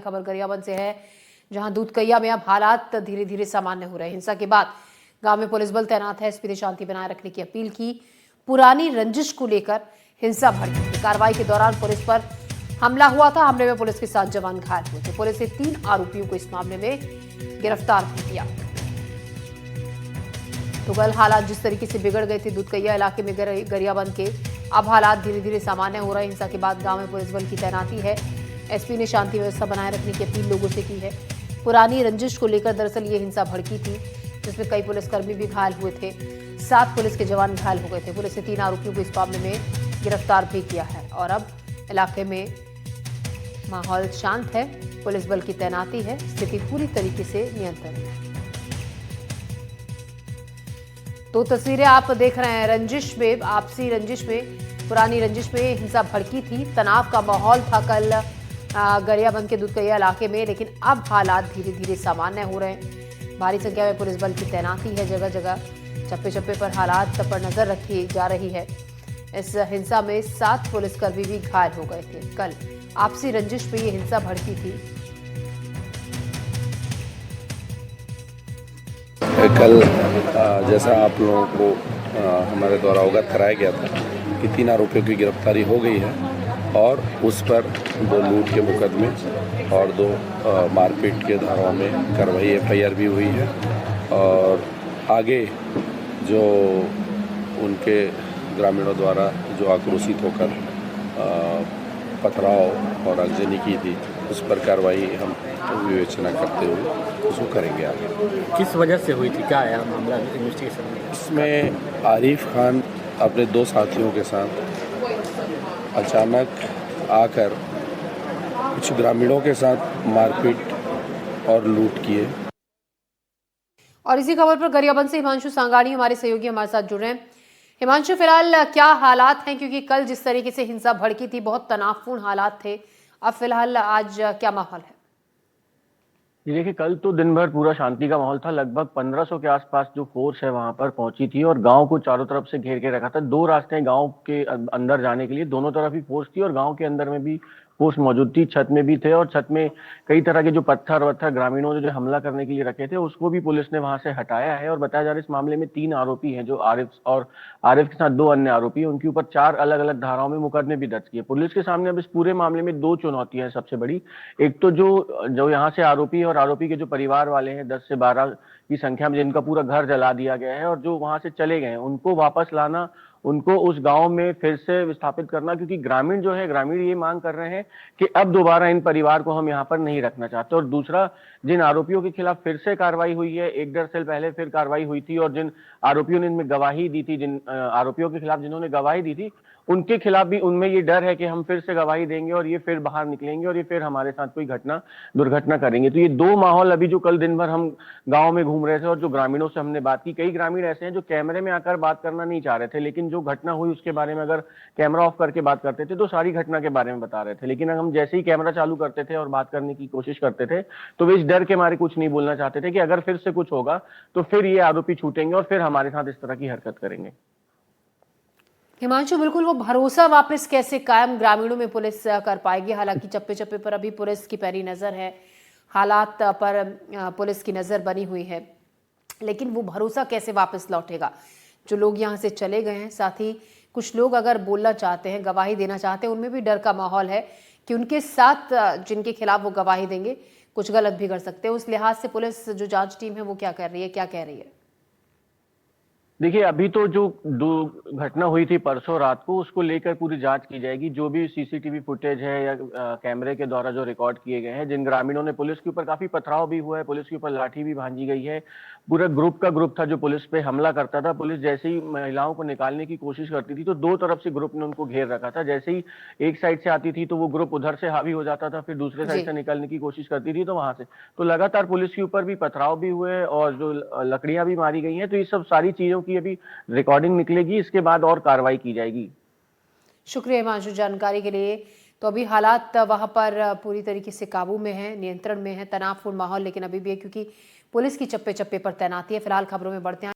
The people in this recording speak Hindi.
खबर गरियाबंद से है, जहां दूधकैया में अब हालात धीरे धीरे सामान्य हो रहे हैं। हिंसा के बाद गांव में पुलिस बल तैनात है। एसपी ने शांति बनाए रखने की अपील की। पुरानी रंजिश को लेकर हिंसा भड़की थी। कार्रवाई के दौरान पुलिस पर हमला हुआ था। हमले में पुलिस के 7 जवान घायल हुए थे। पुलिस ने 3 आरोपियों को इस मामले में गिरफ्तार भी किया। तो कल हालात जिस तरीके से बिगड़ गए थे दूधकैया इलाके में गरियाबंद के, अब हालात धीरे धीरे सामान्य हो रहे हैं। हिंसा के बाद गांव में पुलिस बल की तैनाती है। एसपी ने शांति व्यवस्था बनाए रखने की अपील लोगों से की है। पुरानी रंजिश को लेकर दरअसल ये हिंसा भड़की थी, जिसमें कई पुलिसकर्मी भी घायल हुए थे। 7 पुलिस के जवान घायल हो गए थे। पुलिस ने 3 आरोपियों को इस मामले में गिरफ्तार भी किया है और अब इलाके में माहौल शांत है। पुलिस बल की तैनाती है। स्थिति पूरी तरीके से नियंत्रण में है। तो तस्वीरें आप देख रहे हैं रंजिश में, आपसी रंजिश में, पुरानी रंजिश में हिंसा भड़की थी। तनाव का माहौल था कल गरियाबंद के दूधकैया इलाके में, लेकिन अब हालात धीरे धीरे सामान्य हो रहे हैं। भारी संख्या में पुलिस बल की तैनाती है। जगह जगह चप्पे चप्पे पर हालात पर नजर रखी जा रही है। इस हिंसा में 7 पुलिसकर्मी भी घायल हो गए थे। कल आपसी रंजिश में ये हिंसा भड़की थी। कल जैसा आप लोगों को हमारे द्वारा अवगत कराया गया था कि 3 आरोपियों की गिरफ्तारी हो गई है और उस पर 2 लूट के मुकदमे और 2 मारपीट के धाराओं में कार्रवाई FIR भी हुई है। और आगे जो उनके ग्रामीणों द्वारा जो आक्रोशित होकर पथराव और आगजनी की थी, उस पर कार्रवाई हम विवेचना करते हुए उसको करेंगे आगे। किस वजह से हुई थी, क्या है मामला इन्वेस्टिगेशन में? इसमें आरिफ खान अपने 2 साथियों के साथ अचानक आकर कुछ ग्रामीणों के साथ मारपीट और लूट किए। और इसी खबर पर गरियाबंद से हिमांशु सांगाणी हमारे सहयोगी हमारे साथ जुड़ रहे हैं। हिमांशु, फिलहाल क्या हालात हैं, क्योंकि कल जिस तरीके से हिंसा भड़की थी बहुत तनावपूर्ण हालात थे, अब फिलहाल आज क्या माहौल है? देखिए, कल तो दिन भर पूरा शांति का माहौल था। लगभग 1500 के आसपास जो फोर्स है वहां पर पहुंची थी और गांव को चारों तरफ से घेर के रखा था। 2 रास्ते हैं गांव के अंदर जाने के लिए, दोनों तरफ ही फोर्स थी और गांव के अंदर में भी फोर्स मौजूद थी। छत में भी थे और छत में कई तरह के जो पत्थर वत्थर ग्रामीणों ने जो हमला करने के लिए रखे थे उसको भी पुलिस ने वहां से हटाया है। और बताया जा रहा है इस मामले में 3 आरोपी हैं, जो आरिफ के साथ 2 अन्य आरोपी हैं। उनके ऊपर 4 अलग अलग धाराओं में मुकदमे भी दर्ज किए। पुलिस के सामने अब इस पूरे मामले में 2 चुनौतियां हैं सबसे बड़ी। एक तो जो यहाँ से आरोपी और आरोपी के जो परिवार वाले हैं 10 से 12 की संख्या में, जिनका पूरा घर जला दिया गया है और जो वहां से चले गए हैं, उनको वापस लाना, उनको उस गांव में फिर से विस्थापित करना। क्योंकि ग्रामीण ये मांग कर रहे हैं कि अब दोबारा इन परिवार को हम यहाँ पर नहीं रखना चाहते। और दूसरा, जिन आरोपियों के खिलाफ फिर से कार्रवाई हुई है, 1-1.5 साल पहले फिर कार्रवाई हुई थी और जिन आरोपियों ने इनमें गवाही दी थी, जिन आरोपियों के खिलाफ जिन्होंने गवाही दी थी, उनके खिलाफ भी उनमें ये डर है कि हम फिर से गवाही देंगे और ये फिर बाहर निकलेंगे और ये फिर हमारे साथ कोई दुर्घटना करेंगे। तो ये 2 माहौल अभी जो कल दिन भर हम गांव में घूम रहे थे और जो ग्रामीणों से हमने बात की, कई ग्रामीण ऐसे हैं जो कैमरे में आकर बात करना नहीं चाह रहे थे, लेकिन जो घटना हुई उसके बारे में अगर कैमरा ऑफ करके बात करते थे तो सारी घटना के बारे में बता रहे थे। लेकिन हम जैसे ही कैमरा चालू करते थे और बात करने की कोशिश करते थे तो वे इस डर के मारे कुछ नहीं बोलना चाहते थे कि अगर फिर से कुछ होगा तो फिर ये आरोपी छूटेंगे और फिर हमारे साथ इस तरह की हरकत करेंगे। हिमांशु, बिल्कुल वो भरोसा वापस कैसे कायम ग्रामीणों में पुलिस कर पाएगी? हालांकि चप्पे चप्पे पर अभी पुलिस की पैरी नजर है, हालात पर पुलिस की नजर बनी हुई है, लेकिन वो भरोसा कैसे वापस लौटेगा? जो लोग यहाँ से चले गए हैं, साथ ही कुछ लोग अगर बोलना चाहते हैं, गवाही देना चाहते हैं, उनमें भी डर का माहौल है कि उनके साथ जिनके खिलाफ वो गवाही देंगे कुछ गलत भी कर सकते हैं। उस लिहाज से पुलिस जो जांच टीम है वो क्या कर रही है, क्या कह रही है? देखिए, अभी तो जो घटना हुई थी परसों रात को, उसको लेकर पूरी जांच की जाएगी। जो भी CCTV फुटेज है या कैमरे के द्वारा जो रिकॉर्ड किए गए हैं, जिन ग्रामीणों ने, पुलिस के ऊपर काफी पथराव भी हुआ है, पुलिस के ऊपर लाठी भी भांजी गई है। पूरा ग्रुप था जो पुलिस पे हमला करता था। पुलिस जैसे ही महिलाओं को निकालने की कोशिश करती थी तो 2 तरफ से ग्रुप ने उनको घेर रखा था। जैसे ही एक साइड से आती थी तो वो ग्रुप उधर से हावी हो जाता था, फिर दूसरे साइड से निकलने की कोशिश करती थी तो वहां से तो लगातार पुलिस के ऊपर भी पथराव भी हुए और जो लकड़ियां भी मारी गई हैं। तो ये सब सारी चीजों की अभी रिकॉर्डिंग निकलेगी, इसके बाद और कार्रवाई की जाएगी। शुक्रिया हिमांशु जानकारी के लिए। तो अभी हालात वहां पर पूरी तरीके से काबू में है, नियंत्रण में है। तनावपूर्ण माहौल लेकिन अभी भी है, क्योंकि पुलिस की चप्पे चप्पे पर तैनाती है। फिलहाल खबरों में बढ़ते हैं।